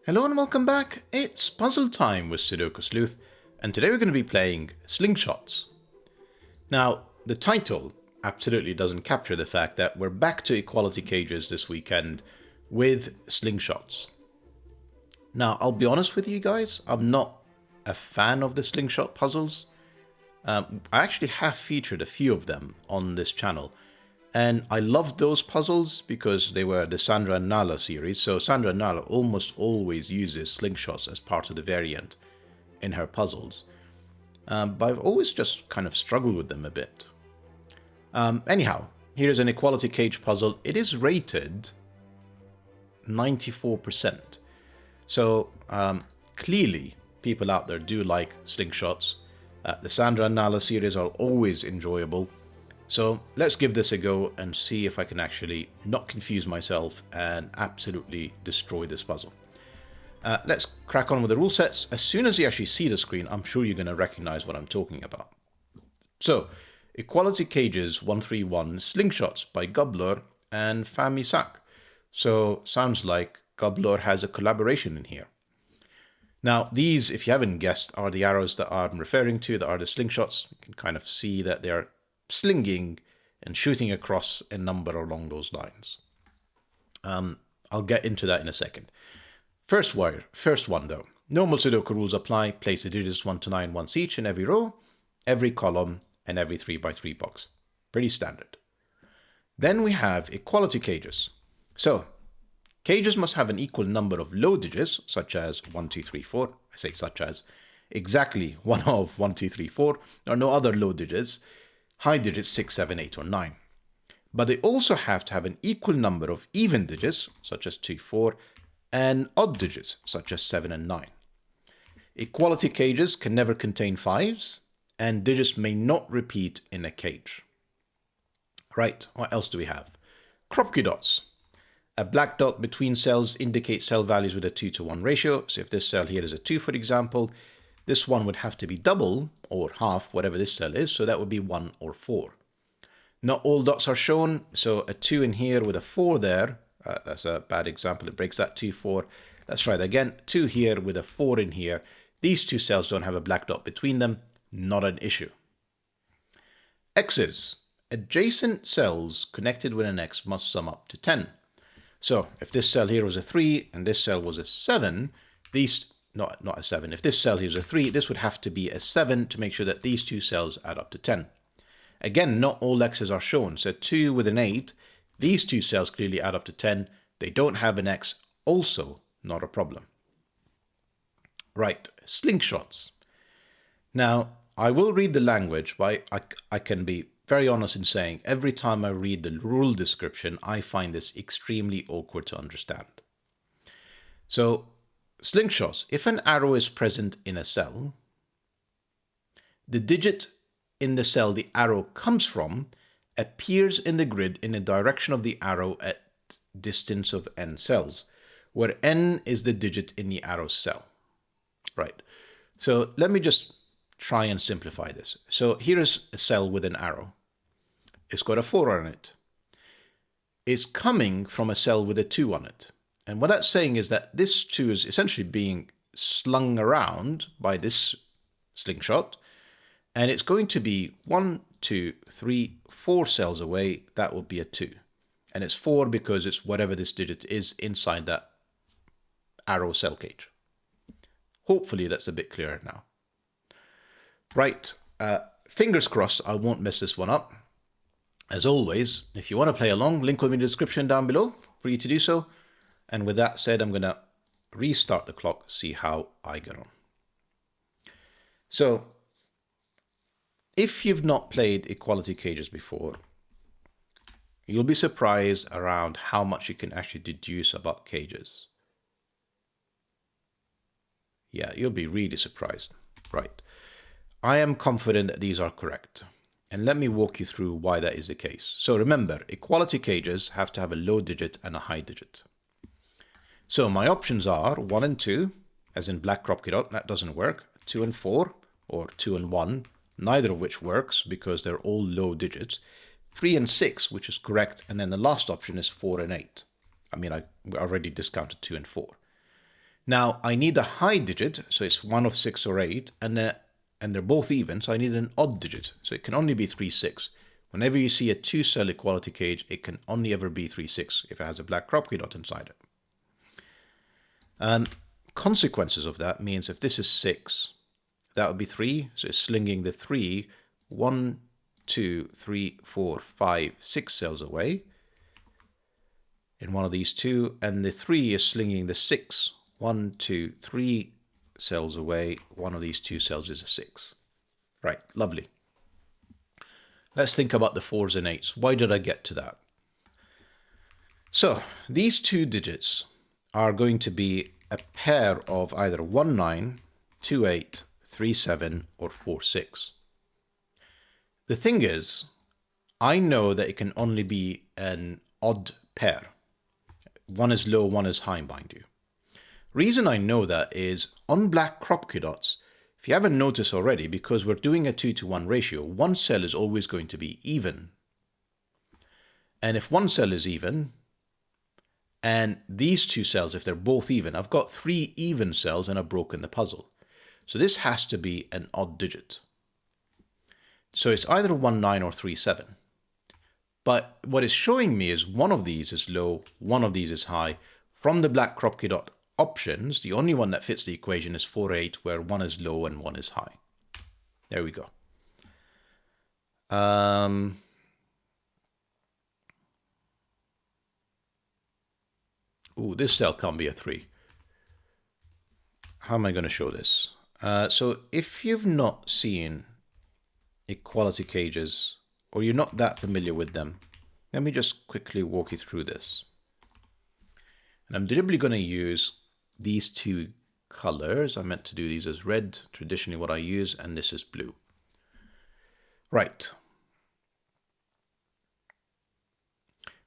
Hello and welcome back. It's puzzle time with Sudoku Sleuth, and today we're going to be playing Slingshots. Now, the title absolutely doesn't capture the fact that we're back to equality cages this weekend with Slingshots. Now, I'll be honest with you guys, I'm not a fan of the slingshot puzzles. I actually have featured a few of them on this channel. And I loved those puzzles because they were the Sandra and Nala series. So Sandra and Nala almost always uses slingshots as part of the variant in her puzzles. But I've always just kind of struggled with them a bit. Anyhow, here's an equality cage puzzle. It is rated 94%. So clearly people out there do like slingshots. The Sandra and Nala series are always enjoyable. So let's give this a go and see if I can actually not confuse myself and absolutely destroy this puzzle. Let's crack on with the rule sets. As soon as you actually see the screen, I'm sure you're going to recognize what I'm talking about. So, Equality Cages 131 Slingshots by gUBBLOR and Fahmi. So, sounds like gUBBLOR has a collaboration in here. Now, these, if you haven't guessed, are the arrows that I'm referring to, that are the slingshots. You can kind of see that they're slinging and shooting across a number along those lines. I'll get into that in a second. First one though. Normal Sudoku rules apply. Place the digits 1 to 9 once each in every row, every column, and every 3x3 box. Pretty standard. Then we have equality cages. So, cages must have an equal number of low digits, such as 1, 2, 3, 4. I say such as. Exactly one of 1, 2, 3, 4. There are no other low digits. High digits 6, 7, 8, or 9. But they also have to have an equal number of even digits, such as 2, 4, and odd digits, such as 7 and 9. Equality cages can never contain 5s, and digits may not repeat in a cage. Right, what else do we have? Kropki dots. A black dot between cells indicates cell values with a 2 to 1 ratio. So if this cell here is a 2, for example, this one would have to be double or half, whatever this cell is, so that would be 1 or 4. Not all dots are shown, so a 2 in here with a 4 there, that's a bad example, it breaks that 2, 4. Let's try that again, 2 here with a 4 in here. These two cells don't have a black dot between them, not an issue. X's. Adjacent cells connected with an X must sum up to 10. So if this cell here was a 3 and this cell was a 7, these not a 7. If this cell here is a 3, this would have to be a 7 to make sure that these two cells add up to 10. Again, not all X's are shown. So 2 with an 8, these two cells clearly add up to 10. They don't have an X, also not a problem. Right, slingshots. Now, I will read the language, but I can be very honest in saying every time I read the rule description, I find this extremely awkward to understand. So, slingshots, if an arrow is present in a cell, the digit in the cell the arrow comes from appears in the grid in the direction of the arrow at distance of n cells, where n is the digit in the arrow cell. Right. So let me just try and simplify this. So here is a cell with an arrow. It's got a 4 on it. It's coming from a cell with a 2 on it. And what that's saying is that this 2 is essentially being slung around by this slingshot, and it's going to be 1, 2, 3, 4 cells away. That will be a 2. And it's 4 because it's whatever this digit is inside that arrow cell cage. Hopefully that's a bit clearer now. Right, fingers crossed I won't mess this one up. As always, if you want to play along, link will be in the description down below for you to do so. And with that said, I'm going to restart the clock, see how I get on. So, if you've not played equality cages before, you'll be surprised around how much you can actually deduce about cages. Yeah, you'll be really surprised. Right. I am confident that these are correct. And let me walk you through why that is the case. So remember, equality cages have to have a low digit and a high digit. So my options are 1 and 2, as in black Kropki dot, that doesn't work. 2 and 4, or 2 and 1, neither of which works because they're all low digits. 3 and 6, which is correct, and then the last option is 4 and 8. I mean, I already discounted 2 and 4. Now I need a high digit, so it's one of 6 or 8, and they're both even, so I need an odd digit, so it can only be 3, 6. Whenever you see a 2-cell equality cage, it can only ever be 3, 6 if it has a black Kropki dot inside it. And consequences of that means if this is 6, that would be 3, so it's slinging the 3, 1, 2, 3, 4, 5, 6 cells away in one of these two, and the 3 is slinging the 6, 1, 2, 3 cells away. One of these 2 cells is a 6. Right, lovely. Let's think about the 4s and 8s. Why did I get to that? So these 2 digits are going to be a pair of either 1, 9, 2, 8, 3, 7, or 4, 6. The thing is, I know that it can only be an odd pair. One is low, one is high, mind you. Reason I know that is on black Kropki dots, if you haven't noticed already, because we're doing a 2-to-1 ratio, one cell is always going to be even. And if one cell is even, and these 2 cells, if they're both even, I've got 3 even cells and I've broken the puzzle. So this has to be an odd digit. So it's either 1, 9 or 3, 7. But what it's showing me is one of these is low, one of these is high. From the black Kropki dot options, the only one that fits the equation is 4, 8, where one is low and one is high. There we go. Ooh, this cell can't be a 3. How am I going to show this? So if you've not seen equality cages, or you're not that familiar with them, let me just quickly walk you through this. And I'm deliberately going to use these 2 colors. I meant to do these as red, traditionally what I use, and this is blue. Right.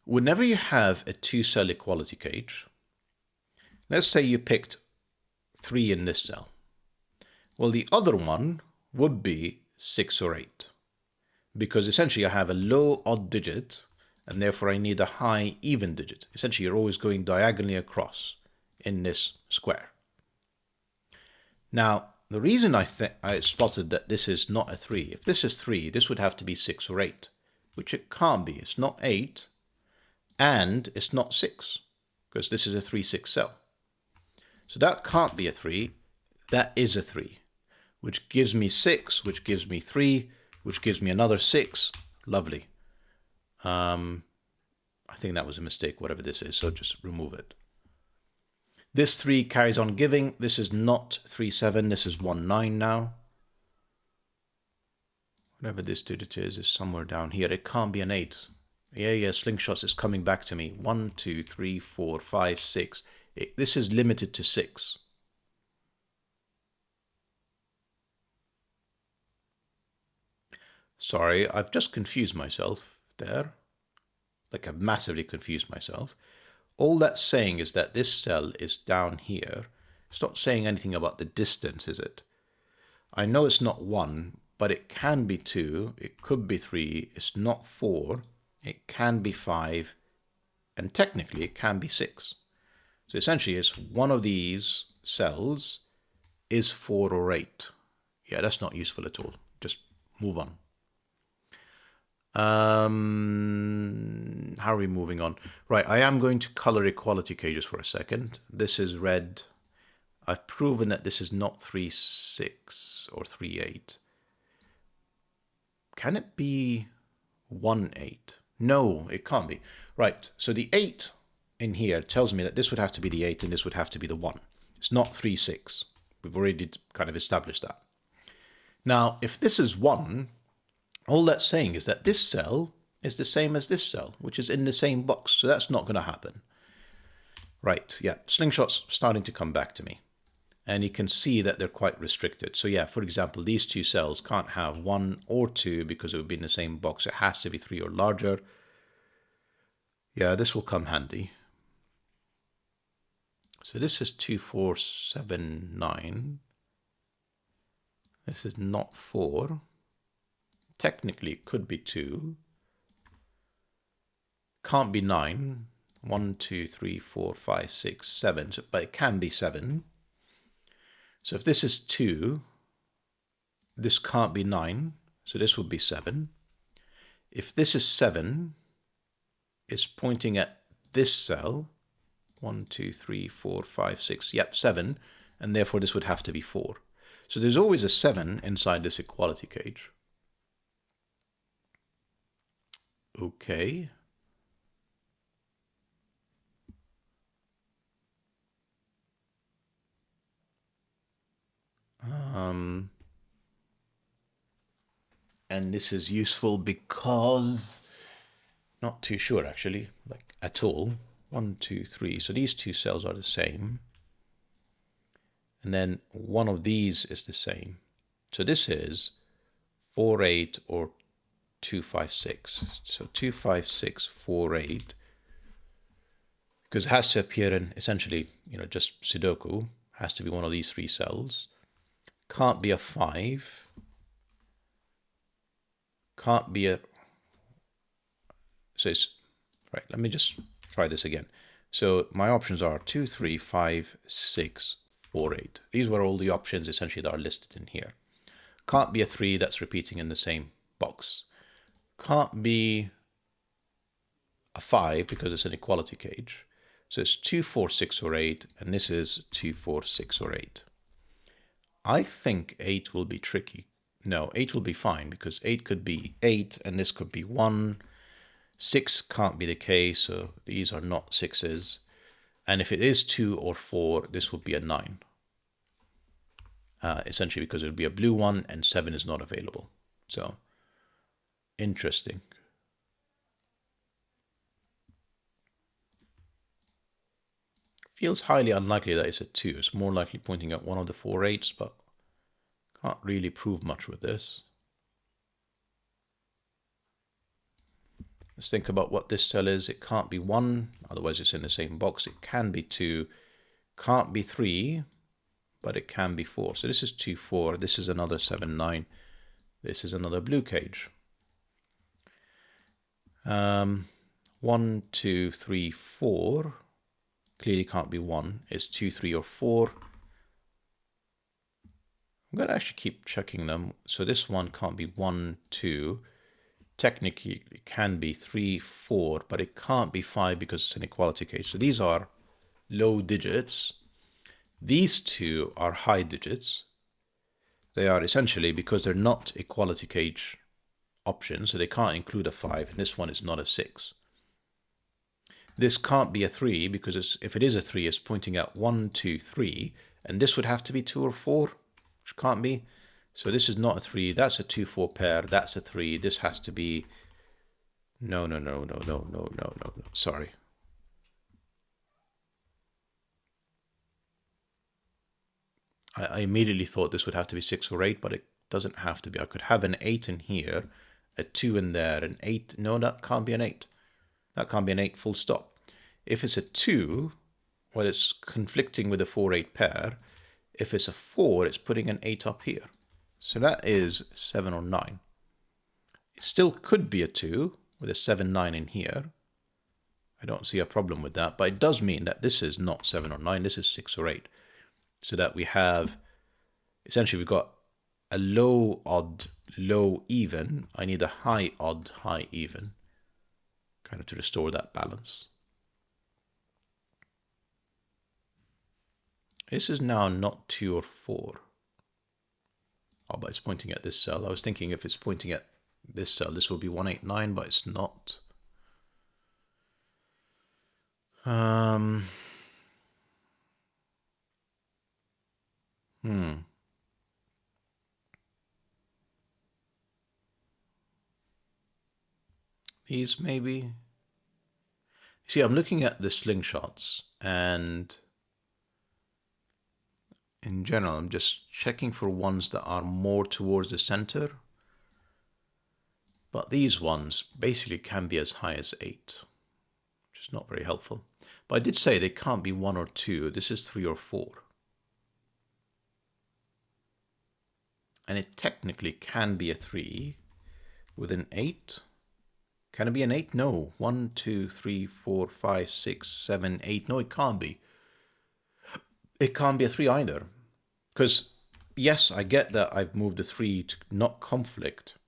Whenever you have a 2-cell equality cage, let's say you picked 3 in this cell. Well, the other one would be 6 or 8, because essentially I have a low odd digit, and therefore I need a high even digit. Essentially, you're always going diagonally across in this square. Now, the reason I spotted that this is not a 3, if this is 3, this would have to be 6 or 8, which it can't be. It's not 8, and it's not 6, because this is a 3, 6 cell. So that can't be a 3, that is a 3, which gives me 6, which gives me 3, which gives me another 6. Lovely. I think that was a mistake, whatever this is, so just remove it. This 3 carries on giving. This is not 3, 7, this is 1, 9 now. Whatever this digit is somewhere down here. It can't be an 8. Yeah, Slingshots is coming back to me. 1, 2, 3, 4, 5, 6. This is limited to 6. Sorry, I've just confused myself there. Like I've massively confused myself. All that's saying is that this cell is down here. It's not saying anything about the distance, is it? I know it's not 1, but it can be 2. It could be 3. It's not 4. It can be 5. And technically, it can be 6. So essentially, it's one of these cells is 4 or 8. Yeah, that's not useful at all. Just move on. How are we moving on? Right, I am going to color equality cages for a second. This is red. I've proven that this is not 3, 6 or 3, 8. Can it be 1, 8? No, it can't be. Right, so the 8 in here tells me that this would have to be the 8 and this would have to be the 1. It's not 3, 6. We've already kind of established that. Now, if this is 1, all that's saying is that this cell is the same as this cell, which is in the same box. So that's not going to happen. Right, yeah, Slingshot's starting to come back to me. And you can see that they're quite restricted. So yeah, for example, these 2 cells can't have 1 or 2 because it would be in the same box. It has to be 3 or larger. Yeah, this will come handy. So this is 2, 4, 7, 9. This is not 4. Technically, it could be 2. Can't be 9. 1, 2, 3, 4, 5, 6, 7, but it can be 7. So if this is 2, this can't be 9, so this would be 7. If this is 7, it's pointing at this cell, 1, 2, 3, 4, 5, 6, yep, 7, and therefore this would have to be 4. So there's always a 7 inside this equality cage. Okay. And this is useful because, not too sure actually, like at all. 1, 2, 3. So these two cells are the same. And then one of these is the same. So this is 4, 8 or 2, 5, 6. So 2, 5, 6, 4, 8. Because it has to appear in essentially, just Sudoku. Has to be one of these 3 cells. Can't be a 5. Can't be a... So it's... Right, let me just try this again. So my options are 2, 3, 5, 6, 4, 8. These were all the options essentially that are listed in here. Can't be a 3 that's repeating in the same box. Can't be a 5 because it's an equality cage. So it's 2, 4, 6, or 8, and this is 2, 4, 6, or 8. I think 8 will be tricky. No, 8 will be fine because 8 could be 8 and this could be 1. 6 can't be the case, so these are not 6s. And if it is 2 or 4, this would be a 9. Essentially because it would be a blue one and 7 is not available. So, interesting. Feels highly unlikely that it's a 2. It's more likely pointing at one of the 4 8s, but can't really prove much with this. Let's think about what this cell is. It can't be 1, otherwise it's in the same box. It can be 2, can't be 3, but it can be 4. So this is 2, 4. This is another 7, 9. This is another blue cage. 1, 2, 3, 4. Clearly can't be 1. It's 2, 3, or 4. I'm going to actually keep checking them. So this one can't be 1, 2. Technically it can be 3, 4, but it can't be 5 because it's an equality cage. So these are low digits. These two are high digits. They are essentially, because they're not equality cage options, so they can't include a 5, and this one is not a 6. This can't be a 3 because if it is a 3, it's pointing at 1, 2, 3, and this would have to be 2 or 4, which can't be. So this is not a 3, that's a 2, 4 pair, that's a 3, this has to be... No. Sorry. I immediately thought this would have to be 6 or 8, but it doesn't have to be. I could have an 8 in here, a 2 in there, an 8. No, that can't be an 8. That can't be an 8 full stop. If it's a 2, well, it's conflicting with a 4, 8 pair. If it's a 4, it's putting an 8 up here. So that is 7 or 9. It still could be a 2 with a 7, 9 in here. I don't see a problem with that, but it does mean that this is not 7 or 9, this is 6 or 8. So that we have, essentially we've got a low odd, low even. I need a high odd, high even, kind of to restore that balance. This is now not 2 or 4. Oh, but it's pointing at this cell. I was thinking if it's pointing at this cell, this will be 189, but it's not. These maybe. See, I'm looking at the slingshots, and in general, I'm just checking for ones that are more towards the center. But these ones basically can be as high as 8, which is not very helpful. But I did say they can't be 1 or 2. This is 3 or 4. And it technically can be a 3 with an 8. Can it be an 8? No. 1, 2, 3, 4, 5, 6, 7, 8. No, it can't be. It can't be a 3 either. Because, yes, I get that I've moved a 3 to not conflict.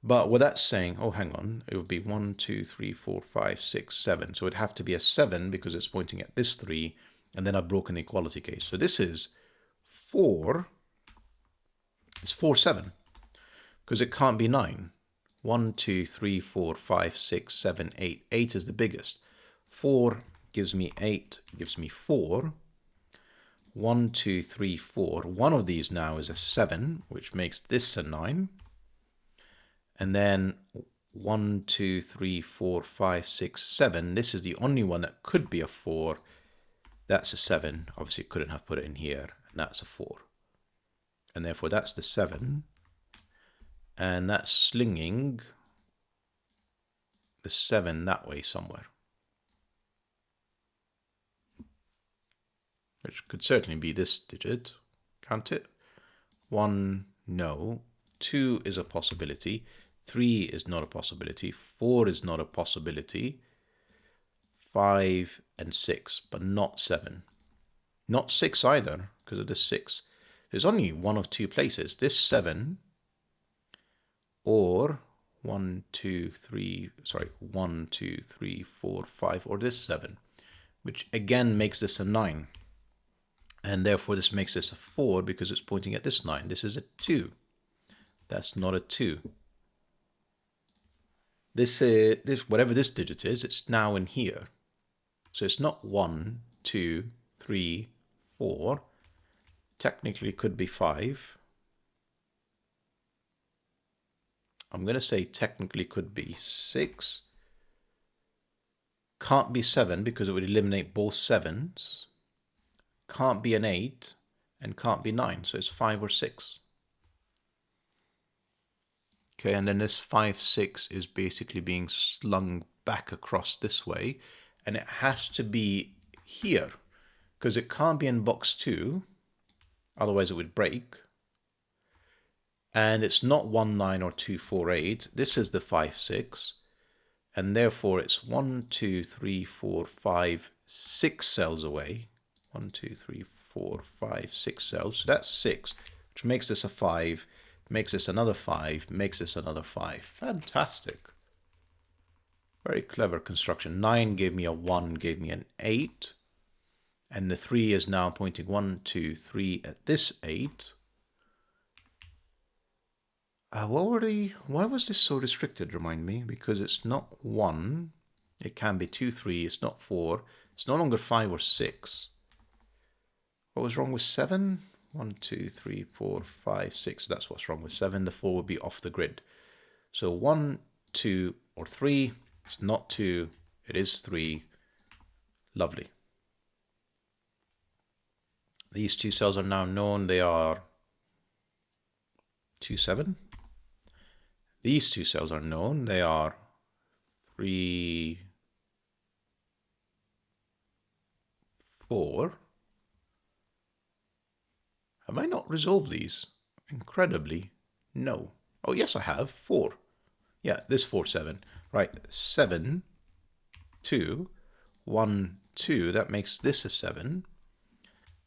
But what that's saying, oh, hang on, it would be 1, 2, 3, 4, 5, 6, 7. So it'd have to be a 7 because it's pointing at this 3, and then I've broken the equality case. So this is 4. It's 4, 7, because it can't be 9. 1, 2, 3, 4, 5, 6, 7, 8. 8 is the biggest. 4 gives me 8, gives me 4. 1, 2, 3, 4. One of these now is a 7, which makes this a 9. And then 1, 2, 3, 4, 5, 6, 7. This is the only one that could be a 4. That's a 7. Obviously, couldn't have put it in here. And that's a 4. And therefore, that's the 7. And that's slinging the 7 that way somewhere. Which could certainly be this digit, can't it? 1, no. 2 is a possibility. 3 is not a possibility. 4 is not a possibility. 5 and 6, but not 7. Not 6 either, because of this 6. There's only one of two places. This 7 or 1, 2, 3, 4, 5, or this 7, which again makes this a 9. And therefore this makes this a 4 because it's pointing at this 9. This is a 2. That's not a 2. This whatever this digit is, it's now in here. So it's not 1, 2, 3, 4. Technically it could be 5. I'm going to say technically could be 6. Can't be 7 because it would eliminate both 7s. Can't be an 8 and can't be 9. So it's 5 or 6. Okay, and then this 5, 6 is basically being slung back across this way. And it has to be here because it can't be in box 2. Otherwise it would break. And it's not 1, 9 or 2, 4, 8. This is the 5, 6. And therefore it's 1, 2, 3, 4, 5, 6 cells away. 1, 2, 3, 4, 5, 6 cells. So that's 6, which makes this a 5, makes this another 5, makes this another 5. Fantastic. Very clever construction. 9 gave me a 1, gave me an 8. And the 3 is now pointing 1, 2, 3 at this 8. Why was this so restricted, remind me? Because it's not 1. It can be 2, 3. It's not 4. It's no longer 5 or 6. What was wrong with 7? 1, 2, 3, 4, 5, 6. That's what's wrong with 7. The 4 would be off the grid. So 1, 2, or 3. It's not 2. It is 3. Lovely. These two cells are now known. They are 2, 7. These two cells are known. They are 3, 4. Have I not resolved these? Incredibly, no. Oh, yes, I have. 4. Yeah, this 4, 7. Right, 7, 2, 1, 2. That makes this a 7.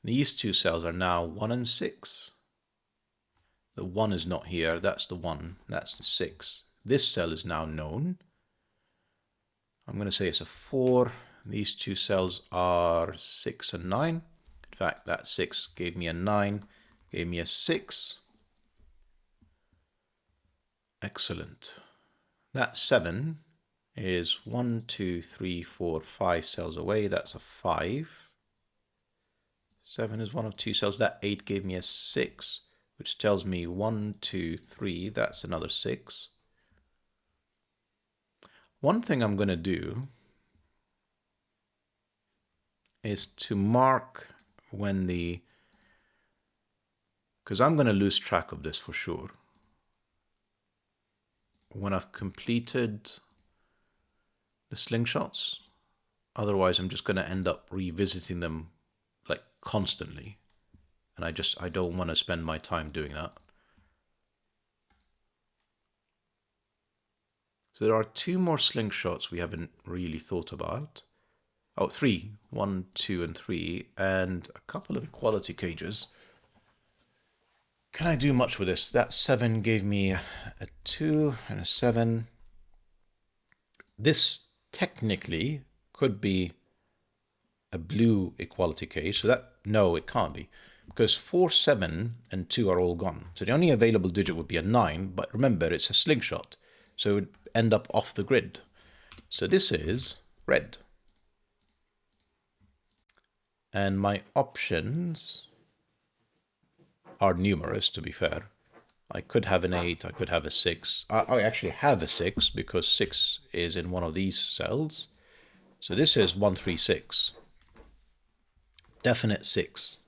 These two cells are now 1 and 6. The 1 is not here. That's the 1. That's the 6. This cell is now known. I'm going to say it's a 4. These two cells are 6 and 9. In fact, that 6 gave me a 9, gave me a 6. Excellent. That 7 is 1, 2, 3, 4, 5 cells away. That's a 5. 7 is one of two cells. That 8 gave me a 6, which tells me 1, 2, 3. That's another 6. One thing I'm going to do is to mark when because I'm going to lose track of this for sure. When I've completed the slingshots, otherwise I'm just going to end up revisiting them like constantly. And I don't want to spend my time doing that. So there are two more slingshots we haven't really thought about. Oh, three. 1, 2, and 3. And a couple of equality cages. Can I do much with this? That 7 gave me a 2 and a 7. This technically could be a blue equality cage. So that, no, it can't be. Because 4, 7, and 2 are all gone. So the only available digit would be a 9. But remember, it's a slingshot. So it would end up off the grid. So this is red. And my options are numerous, to be fair. I could have an 8, I could have a 6. I actually have a 6 because 6 is in one of these cells. So this is 1, 3, 6. Definite 6.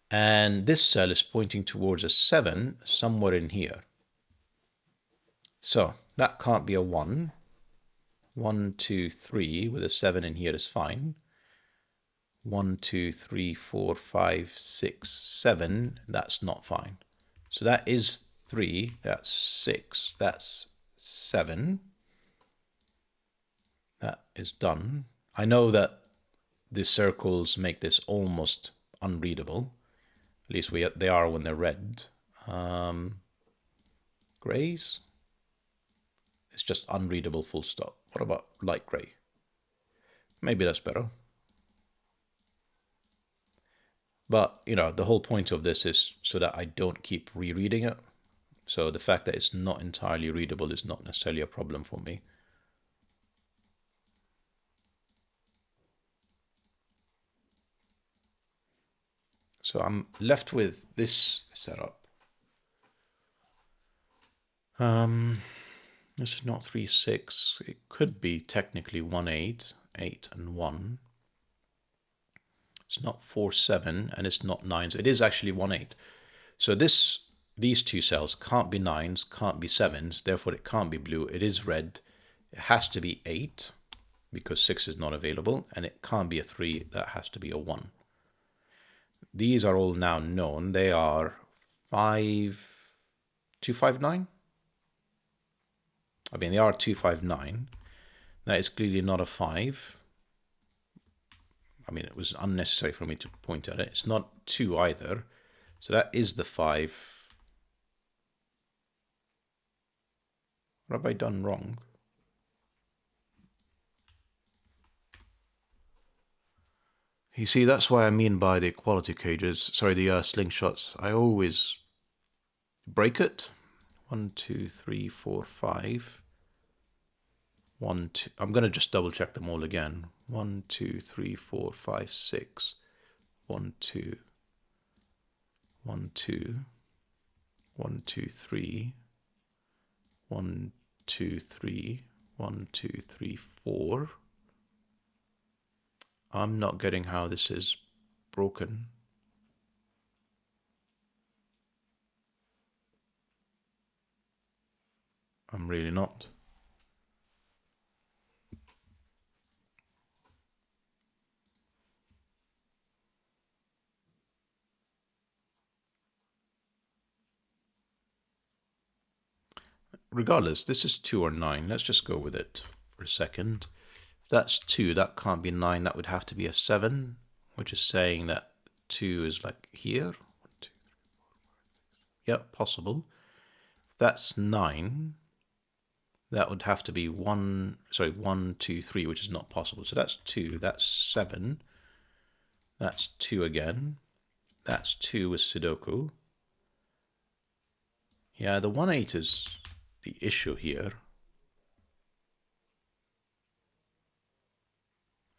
And this cell is pointing towards a 7 somewhere in here. So that can't be a 1. 1, 2, 3 with a 7 in here is fine. 1, 2, 3, 4, 5, 6, 7. That's not fine. So that is 3. That's 6. That's 7. That is done. I know that the circles make this almost unreadable. At least they are when they're red. Grays? It's just unreadable full stop. What about light gray? Maybe that's better. But, you know, the whole point of this is so that I don't keep rereading it. So the fact that it's not entirely readable is not necessarily a problem for me. So I'm left with this setup. This is not 3, 6. It could be technically 1, 8, 8 and 1. It's not 4, 7, and it's not 9. So it is actually 1, 8. So these two cells can't be 9s, can't be 7s, therefore it can't be blue. It is red. It has to be 8 because 6 is not available, and it can't be a 3. That has to be a 1. These are all now known. They are 5, 2, 5, 9. I mean, they are 2, 5, 9. That is clearly not a 5. I mean, it was unnecessary for me to point at it. It's not 2 either. So that is the 5. What have I done wrong? You see, that's why I mean by the equality cages. Sorry, the slingshots. I always break it. 1, 2, 3, 4, 5. 1, 2. I'm going to just double check them all again. 1, 2, 3, 4, 5, 6. 1, 2. 1, 2. 1, 2, 3. 1, 2, 3. 1, 2, 3, 4. I'm not getting how this is broken. I'm really not. Regardless, this is 2 or 9. Let's just go with it for a second. If that's 2, that can't be 9. That would have to be a 7, which is saying that 2 is like here. 1, 2, 3, 4, 5, 6. Yep, possible. If that's 9, that would have to be 1, 2, 3, which is not possible. So that's 2, that's 7. That's 2 again. That's 2 with Sudoku. Yeah, the 1, 8 is the issue here.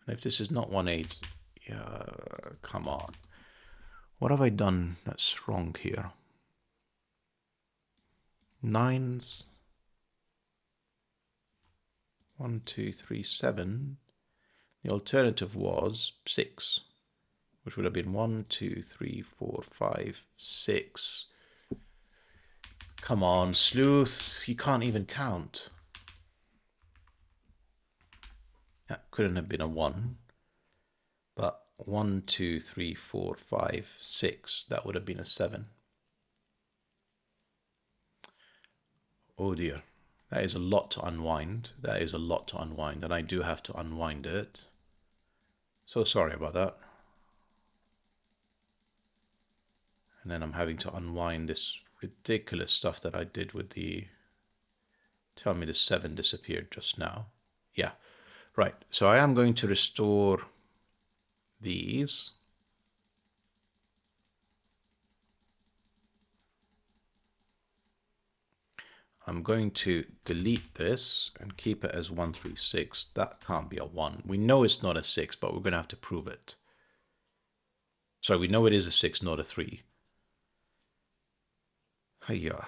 And if this is not 1, 8, yeah, come on. What have I done that's wrong here? 9s. 1, 2, 3, 7. The alternative was 6, which would have been 1, 2, 3, 4, 5, 6. Come on, Sleuth. You can't even count. That couldn't have been a 1. But 1, 2, 3, 4, 5, 6. That would have been a 7. Oh dear. That is a lot to unwind. That is a lot to unwind, and I do have to unwind it. So sorry about that. And then I'm having to unwind this ridiculous stuff that I did with the... Tell me the 7 disappeared just now. Yeah, right. So I am going to restore these. I'm going to delete this and keep it as 136. That can't be a 1. We know it's not a 6, but we're going to have to prove it. Sorry, we know it is a 6, not a 3. Hiya.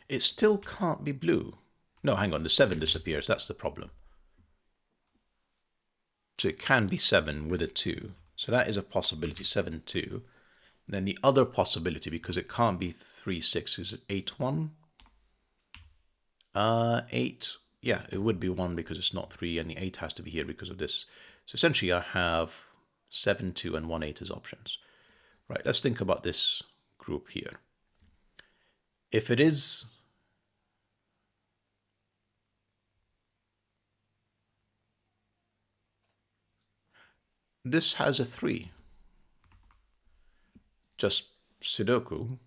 It still can't be blue. No, hang on, the 7 disappears. That's the problem. So it can be 7 with a 2. So that is a possibility, 7, 2. And then the other possibility, because it can't be 3, 6, is it 8, 1? 8, yeah, it would be 1 because it's not 3, and the 8 has to be here because of this. So essentially I have 7, 2, and 1, 8 as options. Right, let's think about this group here. If it is... This has a 3. Just Sudoku.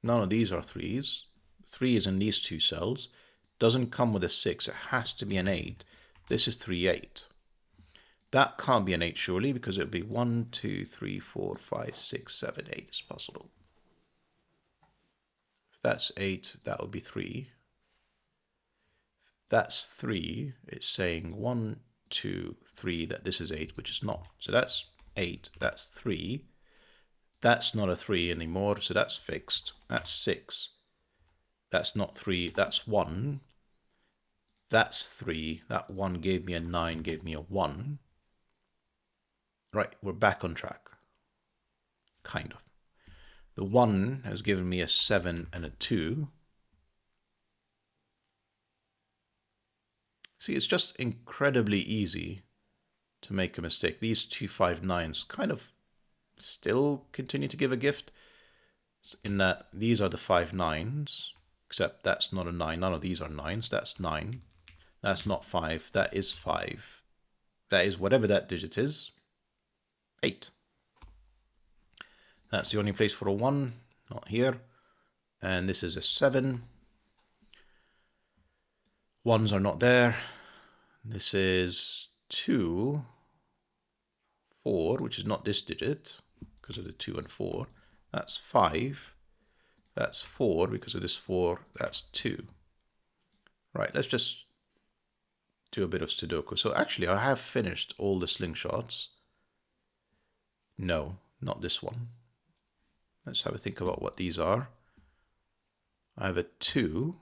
None of these are 3s. 3 is in these 2 cells. Doesn't come with a 6. It has to be an 8. This is 3, 8. That can't be an 8 surely, because it would be 1, 2, 3, 4, 5, 6, 7, 8 is possible. If that's 8, that would be 3. If that's 3, it's saying 1, 2, 3, that this is 8, which is not. So that's 8, that's 3. That's not a 3 anymore, so that's fixed. That's 6. That's not 3, that's 1. That's 3. That 1 gave me a 9, gave me a 1. Right, we're back on track. Kind of. The 1 has given me a 7 and a 2. See, it's just incredibly easy to make a mistake. These 2, 5, 9s kind of still continue to give a gift, in that these are the 5 9s, except that's not a 9. None of these are 9s. That's 9. That's not 5. That is 5. That is whatever that digit is. 8. That's the only place for a 1. Not here. And this is a 7. 1s are not there. This is 2. 4, which is not this digit because of the 2 and 4. That's 5. That's 4 because of this 4. That's 2. Right, let's just do a bit of Sudoku. So actually, I have finished all the slingshots. No, not this one. Let's have a think about what these are. I have a 2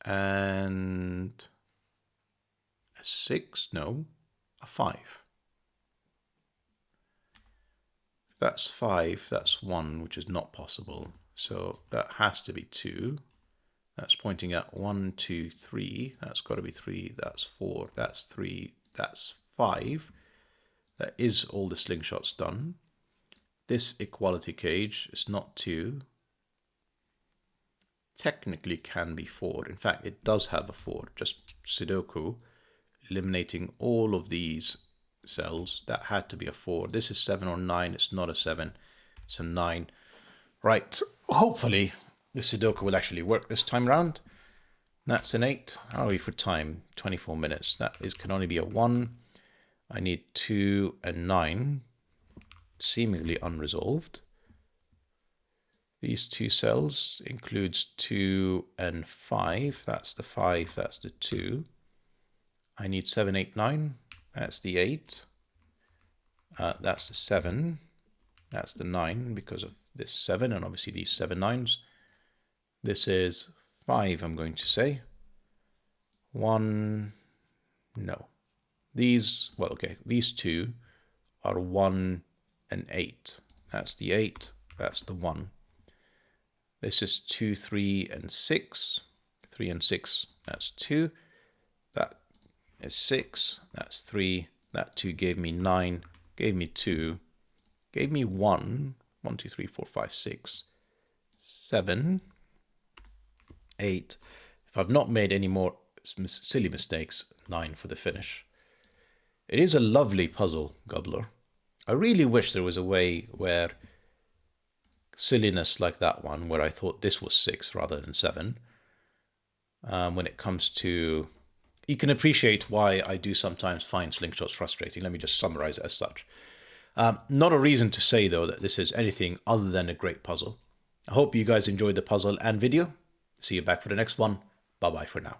and a 6. No, a 5. That's 5, that's 1, which is not possible. So that has to be 2. That's pointing at 1, 2, 3. That's got to be 3. That's 4. That's 3. That's 5. That is all the slingshots done. This equality cage is not 2. Technically can be 4. In fact, it does have a 4. Just Sudoku, eliminating all of these cells. That had to be a 4. This is 7 or 9. It's not a 7. It's a 9. Right. Hopefully, the Sudoku will actually work this time round. That's an 8. How are we for time? 24 minutes. That can only be a 1. I need 2 and 9. Seemingly unresolved. These 2 cells includes 2 and 5. That's the 5. That's the 2. I need 7, 8, 9. That's the 8. That's the 7. That's the 9 because of this 7 and obviously these 7 9s. This is 5, I'm going to say. 1, no. These, well, okay, these 2 are 1 and 8. That's the 8. That's the 1. This is 2, 3, and 6. 3 and 6, that's 2. That is 6. That's 3. That 2 gave me 9. Gave me 2. Gave me 1. 1, 2, 3, 4, 5, 6, 7, 8. If I've not made any more silly mistakes, 9 for the finish. It is a lovely puzzle, gUBBLOR. I really wish there was a way where silliness like that one, where I thought this was 6 rather than 7, when it comes to... You can appreciate why I do sometimes find slingshots frustrating. Let me just summarize it as such. Not a reason to say, though, that this is anything other than a great puzzle. I hope you guys enjoyed the puzzle and video. See you back for the next one. Bye-bye for now.